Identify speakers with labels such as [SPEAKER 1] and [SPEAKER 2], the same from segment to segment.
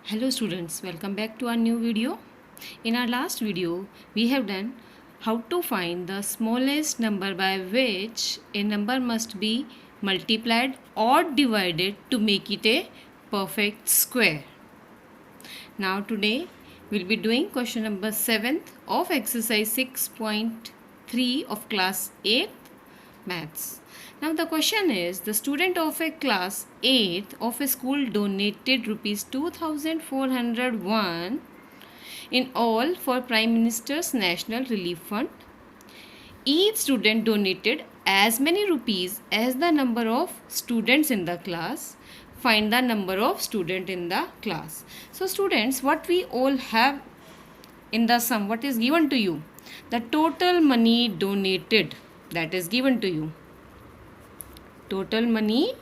[SPEAKER 1] Hello students, welcome back to our new video. In our last video, we have done how to find the smallest number by which a number must be multiplied or divided to make it a perfect square. Now today, we'll be doing question number 7th of exercise 6.3 of class 8th maths. Now the question is, the student of a class 8th of a school donated rupees 2401 in all for Prime Minister's National Relief Fund. Each student donated as many rupees as the number of students in the class. Find the number of students in the class. So students, what we all have in the sum, what is given to you? The total money donated, that is given to you. Total money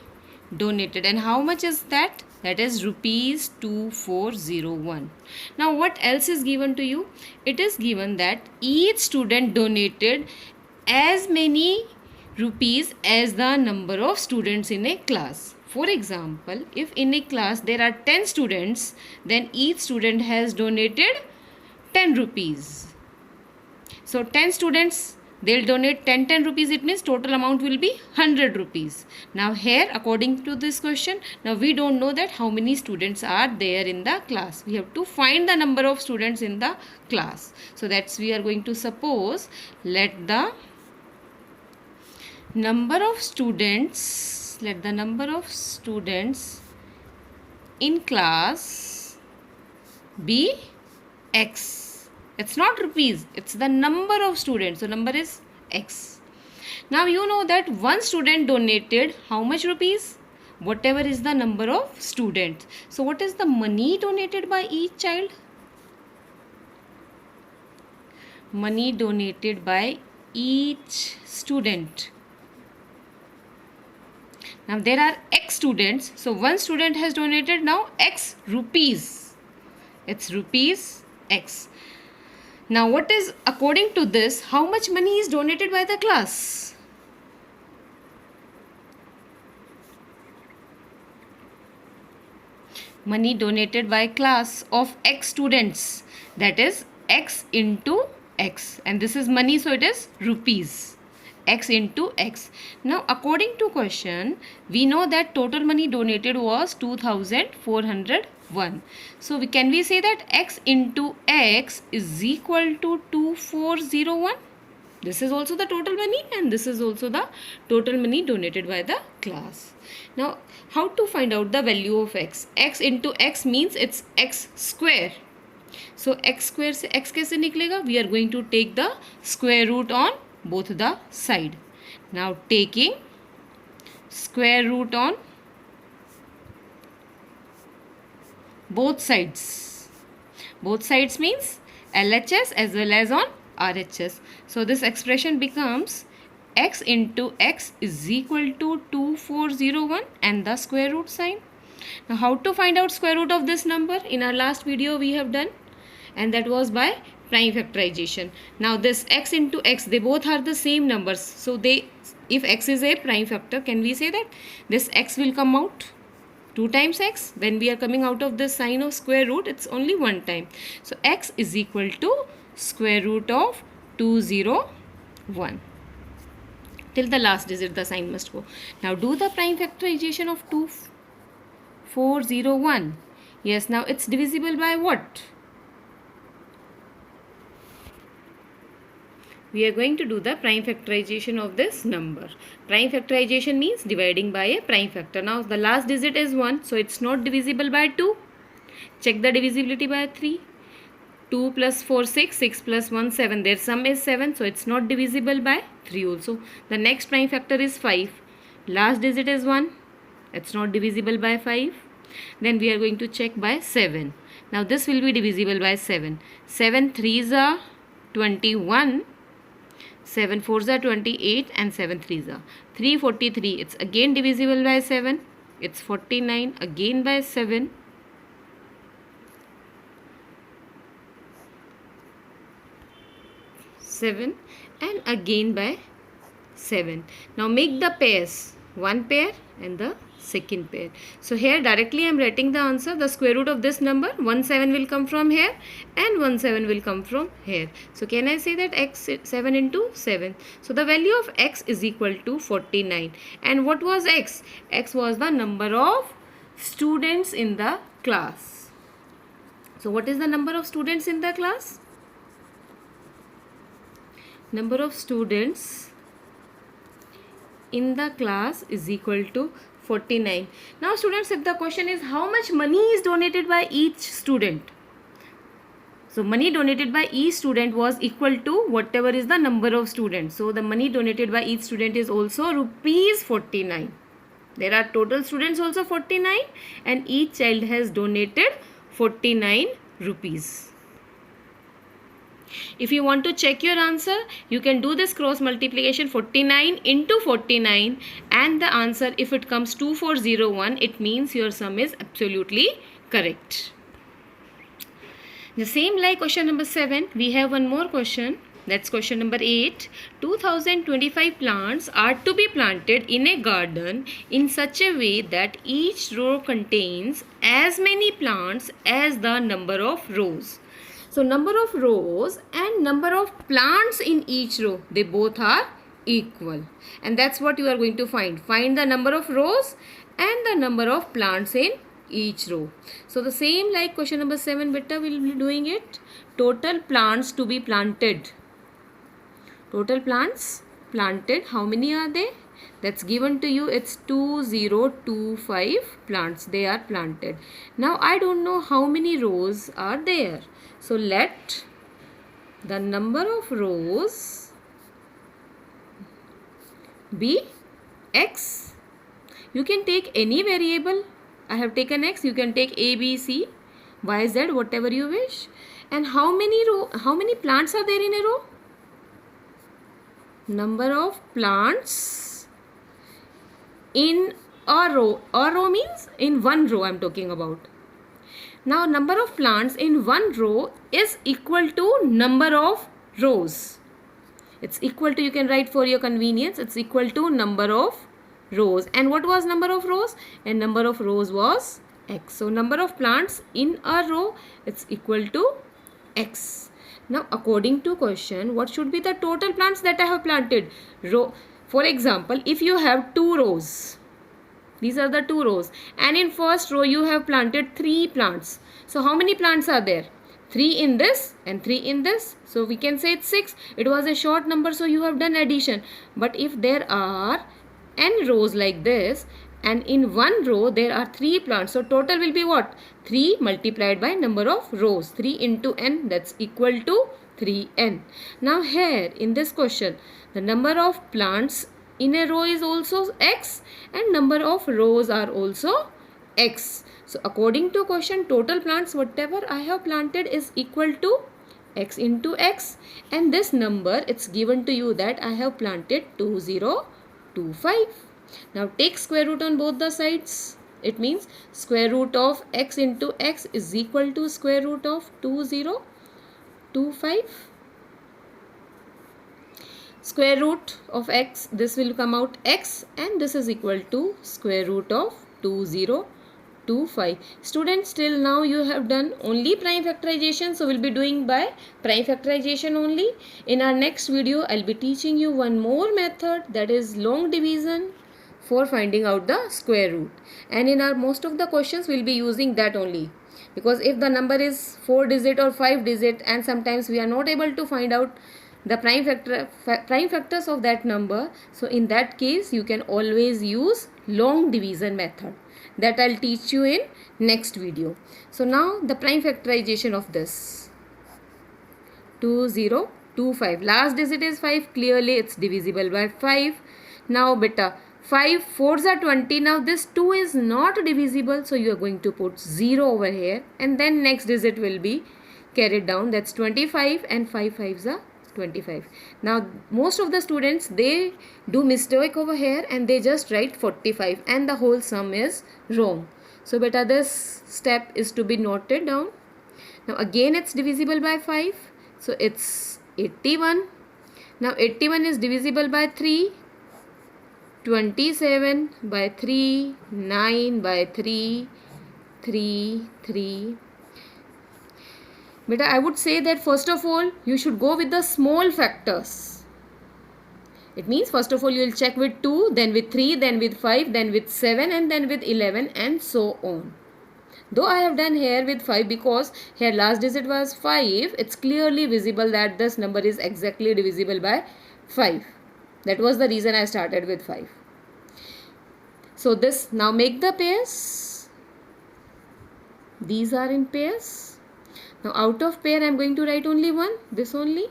[SPEAKER 1] donated, and how much is that? That is rupees 2401. Now what else is given to you? It is given that each student donated as many rupees as the number of students in a class. For example, if in a class there are 10 students, then each student has donated 10 rupees. So 10 students, they'll donate 10 rupees. It means total amount will be 100 rupees. Now here, according to this question, now we don't know that how many students are there in the class. We have to find the number of students in the class. So that's we are going to suppose, let the number of students in class be x. It's not rupees, it's the number of students. So number is x. Now you know that one student donated how much rupees? Whatever is the number of students. So what is the money donated by each child? Money donated by each student. Now there are x students. So one student has donated now x rupees. It's rupees x. Now what is, according to this, how much money is donated by the class? Money donated by class of x students, that is x into x, and this is money, so it is rupees. X into x. Now according to question, we know that total money donated was 2401. So can we say that x into x is equal to 2401? This is also the total money, and this is also the total money donated by the class. Now how to find out the value of x? X into x means it's x square. So x square से x कैसे निकलेगा? We are going to take the square root on both the side. Now taking square root on both sides. Both sides means LHS as well as on RHS. So this expression becomes x into x is equal to 2401 and the square root sign. Now how to find out square root of this number? In our last video we have done, and that was by prime factorization. Now this x into x, they both are the same numbers. So if x is a prime factor, can we say that this x will come out 2 times x? When we are coming out of the sign of square root, it's only 1 time. So x is equal to square root of 201. Till the last digit the sign must go. Now do the prime factorization of 2401. Yes, now it's divisible by what? We are going to do the prime factorization of this number. Prime factorization means dividing by a prime factor. Now the last digit is 1, so it's not divisible by 2. Check the divisibility by 3. 2 plus 4, 6, 6 plus 1, 7. Their sum is 7, so it's not divisible by 3 also. The next prime factor is 5. Last digit is 1. It's not divisible by 5. Then we are going to check by 7. Now this will be divisible by 7. 7 3s are 21. 7 4s are 28 and 7 3s are 343. It's again divisible by 7. It's 49 again by 7. 7 and again by 7. Now make the pairs. one pair and the second pair. So here directly I am writing the answer. The square root of this number 17 will come from here and 17 will come from here. So can I say that x 7 into 7? So the value of x is equal to 49. And what was x? X was the number of students in the class. So what is the number of students in the class? Number of students in the class is equal to 49. Now students, if the question is how much money is donated by each student. So money donated by each student was equal to whatever is the number of students. So the money donated by each student is also rupees 49. There are total students also 49 and each child has donated 49 rupees. If you want to check your answer, you can do this cross multiplication 49 into 49 and the answer, if it comes 2401, it means your sum is absolutely correct. The same like question number 7, we have one more question. That's question number 8. 2025 plants are to be planted in a garden in such a way that each row contains as many plants as the number of rows. So number of rows and number of plants in each row, they both are equal. And that's what you are going to find. Find the number of rows and the number of plants in each row. So the same like question number 7, beta, we will be doing it. Total plants to be planted. Total plants planted, how many are they? That's given to you. It's 2025 plants. They are planted. Now I don't know how many rows are there. So let the number of rows be x. You can take any variable. I have taken x. You can take a, b, c, y, z, whatever you wish. And how many plants are there in a row? Number of plants in a row. A row means in one row I am talking about. Now number of plants in one row is equal to number of rows. It's equal to, you can write for your convenience, it's equal to number of rows. And what was number of rows? And number of rows was x. So number of plants in a row, it's equal to x. Now according to question, what should be the total plants that I have planted? Row. For example, if you have 2 rows, these are the 2 rows, and in first row you have planted 3 plants. So how many plants are there? 3 in this and 3 in this. So we can say it's 6. It was a short number, so you have done addition. But if there are n rows like this, and in one row there are 3 plants, so total will be what? 3 multiplied by number of rows. 3 into n, that's equal to 3n. Now here in this question, the number of plants in a row is also x and number of rows are also x. So according to question, total plants whatever I have planted is equal to x into x, and this number, it's given to you that I have planted 2025. Now take square root on both the sides. It means square root of x into x is equal to square root of 2025. Square root of x, this will come out x, and this is equal to square root of 2025. Students, till now you have done only prime factorization, so we'll be doing by prime factorization only. In our next video, I'll be teaching you one more method, that is long division, for finding out the square root. And in our most of the questions, we'll be using that only. Because if the number is 4 digit or 5 digit, and sometimes we are not able to find out the prime factors of that number, so in that case you can always use long division method, that I'll teach you in next video. So now the prime factorization of this 2025, last digit is 5, clearly it's divisible by 5. Now beta, 5 4s are 20. Now this 2 is not divisible, so you are going to put 0 over here, and then next digit will be carried down, that's 25, and 5 5s are 25. Now most of the students, they do mistake over here and they just write 45 and the whole sum is wrong. So beta, this step is to be noted down. Now again it's divisible by 5, so it's 81. Now 81 is divisible by 3, 27 by 3, 9 by 3, 3, 3. Beta, I would say that first of all, you should go with the small factors. It means first of all, you will check with 2, then with 3, then with 5, then with 7, and then with 11, and so on. Though I have done here with 5 because here last digit was 5, it's clearly visible that this number is exactly divisible by 5. That was the reason I started with 5. So this, now make the pairs. These are in pairs. Now out of pair I am going to write only one, this only.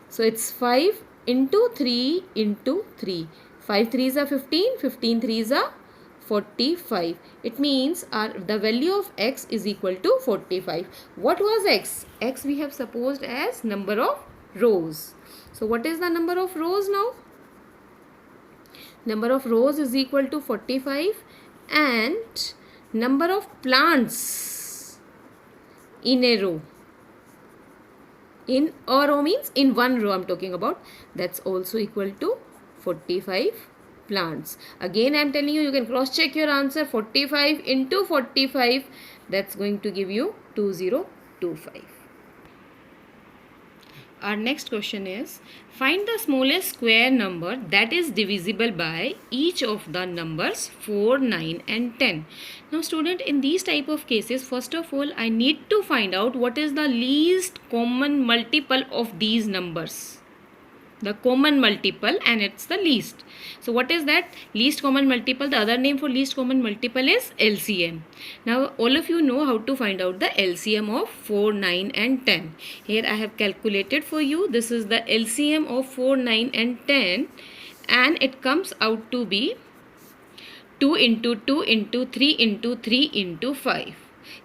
[SPEAKER 1] So it's 5 into 3 into 3. 5 3s are 15, 15 3s are 45. It means the value of x is equal to 45. What was x? X we have supposed as number of rows. So what is the number of rows now? Number of rows is equal to 45 and number of plants in a row. In a row means in one row I am talking about. That's also equal to 45 plants. Again I am telling you, you can cross check your answer. 45 into 45, that's going to give you 2025. Our next question is, find the smallest square number that is divisible by each of the numbers 4, 9 and 10. Now student, in these type of cases, first of all I need to find out what is the least common multiple of these numbers. The common multiple, and it's the least. So what is that least common multiple? The other name for least common multiple is LCM. Now all of you know how to find out the LCM of 4, 9 and 10. Here I have calculated for you. This is the LCM of 4, 9 and 10, and it comes out to be 2 into 2 into 3 into 3 into 5.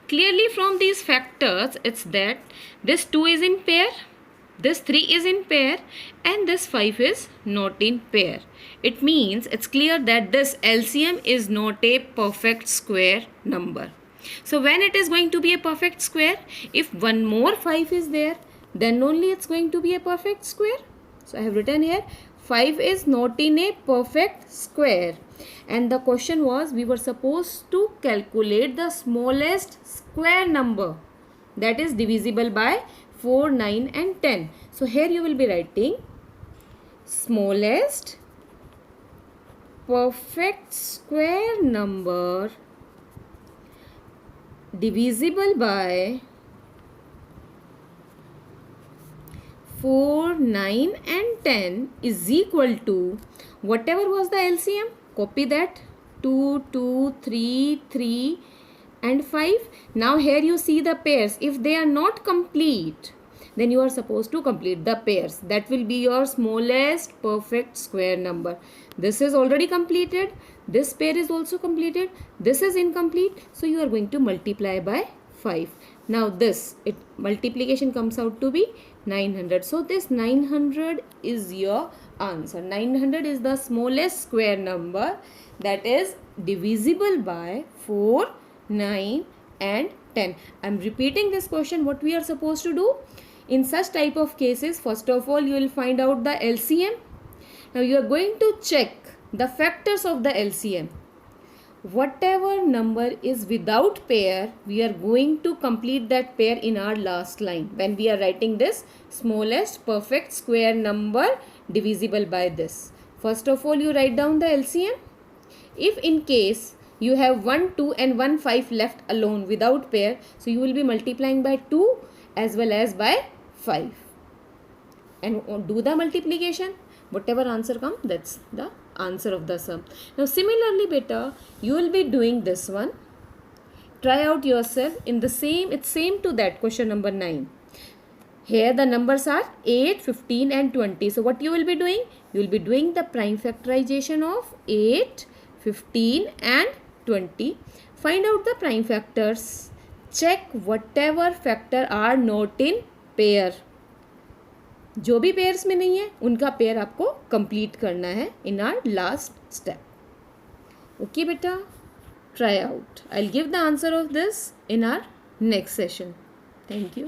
[SPEAKER 1] Clearly from these factors, it's that this 2 is in pair, this 3 is in pair, and this 5 is not in pair. It means it's clear that this LCM is not a perfect square number. So when it is going to be a perfect square, if one more 5 is there, then only it's going to be a perfect square. So I have written here 5 is not in a perfect square. And the question was, we were supposed to calculate the smallest square number that is divisible by 4, 9 and 10. So here you will be writing smallest perfect square number divisible by 4, 9 and 10 is equal to whatever was the LCM. Copy that, 2, 2, 3, 3 and 5. Now here you see the pairs. If they are not complete, then you are supposed to complete the pairs. That will be your smallest perfect square number. This is already completed. This pair is also completed. This is incomplete. So you are going to multiply by 5. Now this, multiplication comes out to be 900. So this 900 is your answer. 900 is the smallest square number that is divisible by 4, 9 and 10. I am repeating this question. What we are supposed to do? In such type of cases, first of all you will find out the LCM. Now you are going to check the factors of the LCM. Whatever number is without pair, we are going to complete that pair in our last line when we are writing this smallest perfect square number divisible by this. First of all you write down the LCM. If in case you have 1, 2 and 1, 5 left alone without pair, so you will be multiplying by 2 as well as by 5 and do the multiplication. Whatever answer comes, that's the answer of the sum. Now similarly beta, you will be doing this one. Try out yourself in the same, it's same to that question number 9. Here the numbers are 8, 15 and 20. So what you will be doing? You will be doing the prime factorization of 8, 15 and 20. Find out the prime factors. Check whatever factor are not in pair. जो भी pairs में नहीं है उनका pair आपको complete करना है in our last step. Okay बेटा, try out. I will give the answer of this in our next session. Thank you.